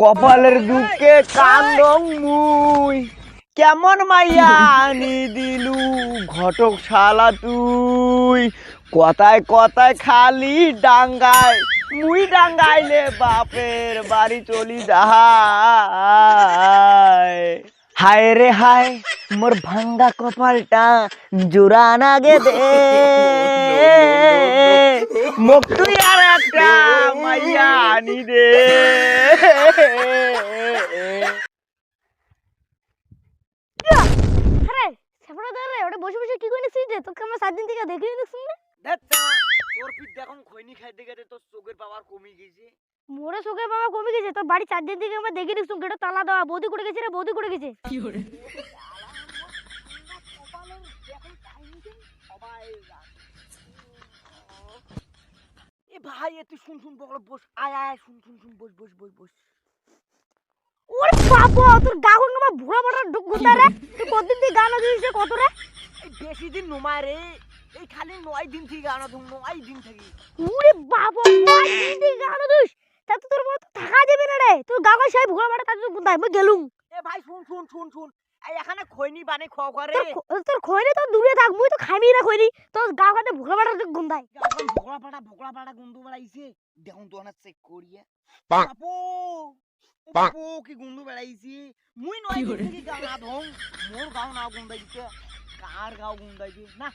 কপালের দুঃখে কান্দং মুই কেমন মাইয়া আনি দিলু ঘটক শালা তুই কথায় কথায় খালি ডাঙ্গায় মুই ডাঙ্গাইলে বাপের বাড়ি চলি যায়। হায় রে হায় মোর ভাঙ্গা কপালটা জোড়া নাগে দে মুখ তুই আর একটা মাইয়া আনি দে। আরে সেপড়া দাঁড়া ওটা বসে বসে কি কইছিস রে তোকে আমরা 7 দিন থেকে দেখিনি দেখছিস না দেখতা তোর পিঠ দেখুন খৈনি খাইতে গেতে তোর চোখের পাওয়ার কমে গেছে। মোরে চোখের বাবা কমে গেছে তোর বাড়ি 4 দিন থেকে আমরা দেখি দেখছুম গেটে তালা দেওয়া বৌদি করে গেছে রে বৌদি করে গেছে কি করে এ ভাই তুই শুন শুন বল বস আয় আয় শুন শুন শুন বস বস বস বস। ওরে বাবা তোর গাগুন আমার ভুড়া বড় গুতা রে তুই কতদিন থেকে গানা দিছিস কত রে এই বেশি দিন নমায় রে এই খালি 9 দিন থেকে গানা ধুম 9 দিন থেকে। ওরে বাবা 9 দিন থেকে গানা দিস তা তো তোর মত থাকা যাবে না রে তোর গাগা সেই ভুড়া বড় কাজ গুতাই মই গেলুম। এ ভাই শুন শুন শুন শুন এই এখানে খৈনি বানে খাওয়া করে তোর খইরে তো দূরে থাক মুই তো খাইমি না খইরি তোর গাগাতে ভুড়া বড় গুন্দাই এখন ভোকলা পাড়া গন্ধ বেড়াইছে দেখুন তো না চেক করিয়া বাপু বাপু কি গন্ধ বেড়াইছে মুই 9 দিন থেকে গানা ধং মোর গাও না গন্ধাইছে কার গাও গন্ধাইছে না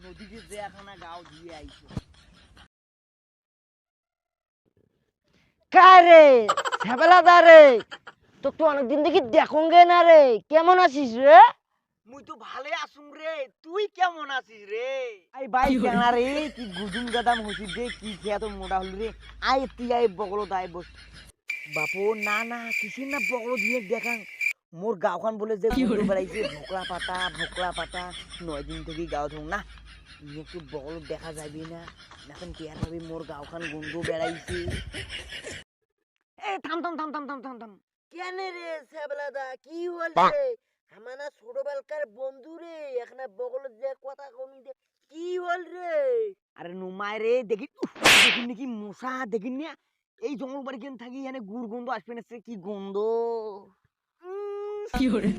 নদীতে যে এখানে গাও দিয়ে আইছে। কারে ছেবেলাদা রে তোকে তো অনেকদিন দেখি দেখোগে না রে কেমন আছিস রে? মুই তো ভালো আসুম রে তুই কেমন আছিস রে? আই ভাই কেনা রে কি গুজুম গাদাম হইছিস রে কি খেয়া তো মোটা হল রে আই তুই আই বগল দাই বস বাপু না না কিসের না বগল দিয়ে দেখান মোর গাওখান বলে যে গন্ধ বেড়াইছে ভোকলা পাতা 9 দিন থেকে গাও ধং না একটু বগল দেখা যাবি না এখন কে আর ভাবি মোর গাওখান গন্ধ বেড়াইছে। এ থাম থাম থাম থাম থাম থাম থাম কেন রে ছেবেলাদা কি হল রে? আমার না ছোটবেলাকার বন্ধু রে এখন বগল যে কথা কমি দে কি হল রে? আরে নুমায় রে দেখি দেখি নাকি মশা দেখি না এই জঙ্গল বাড়ি কেন থাকি এখানে গুড় গন্ধ আসবে না কি গন্ধ কি করে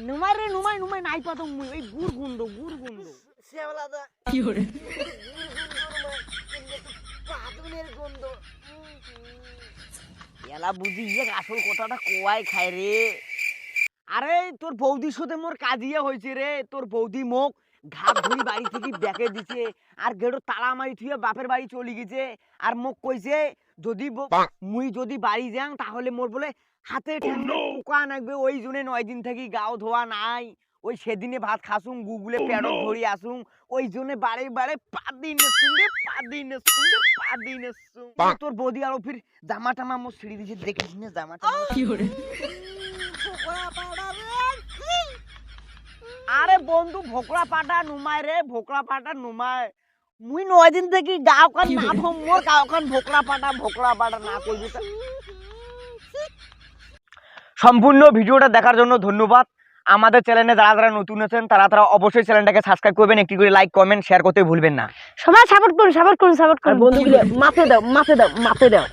নুমায় রে নুমায় নুমায় নাই পাতো মুই ওই গুড় গন্ধ ছেবেলাদা কি করে পাদুনের গন্ধ এলা বুঝি আসল কথাটা কোয়াই খায় রে। আরে তোর বৌদির সাথে মোর কাজিয়া হয়েছে রে তোর বৌদি মোক ঘাট ধরি বাড়ি থেকে ব্যাকে দিছে আর গেড়ো তালা মারি থুয়ে বাপের বাড়ি চলে গেছে আর মোক কইছে যদি মুই যদি বাড়ি যাং তাহলে মোর বলে হাতে পোকা নাকবে ওই জন্য 9 দিন থেকে গাও ধোয়া নাই ওই সেদিনে ভাত খাসুম গুগলে পেড়ো ধরি আসুম ওই জন্য বাড়ে বাড়ে পাদিনে তোর বৌদি আলো ফির জামা টামা মোর ছিড়ি দিছে দেখিস না জামা টামা কি করে। আরে বন্ধু ভোকলা পাটা নুমায় রে ভোকলা পাটা নুমায় মুই 9 দিন থেকে গাও কান না ধম মোর গাও কান ভোকলা পাটা না কইবি। সম্পূর্ণ ভিডিওটা দেখার জন্য ধন্যবাদ। আমাদের চ্যানেলে যারা যারা নতুন আছেন তারা অবশ্যই চ্যানেলটাকে সাবস্ক্রাইব করবেন একটি করে লাইক কমেন্ট শেয়ার করতে ভুলবেন না। সবাই সাপোর্ট করুন বন্ধুগুলো মাথে দাও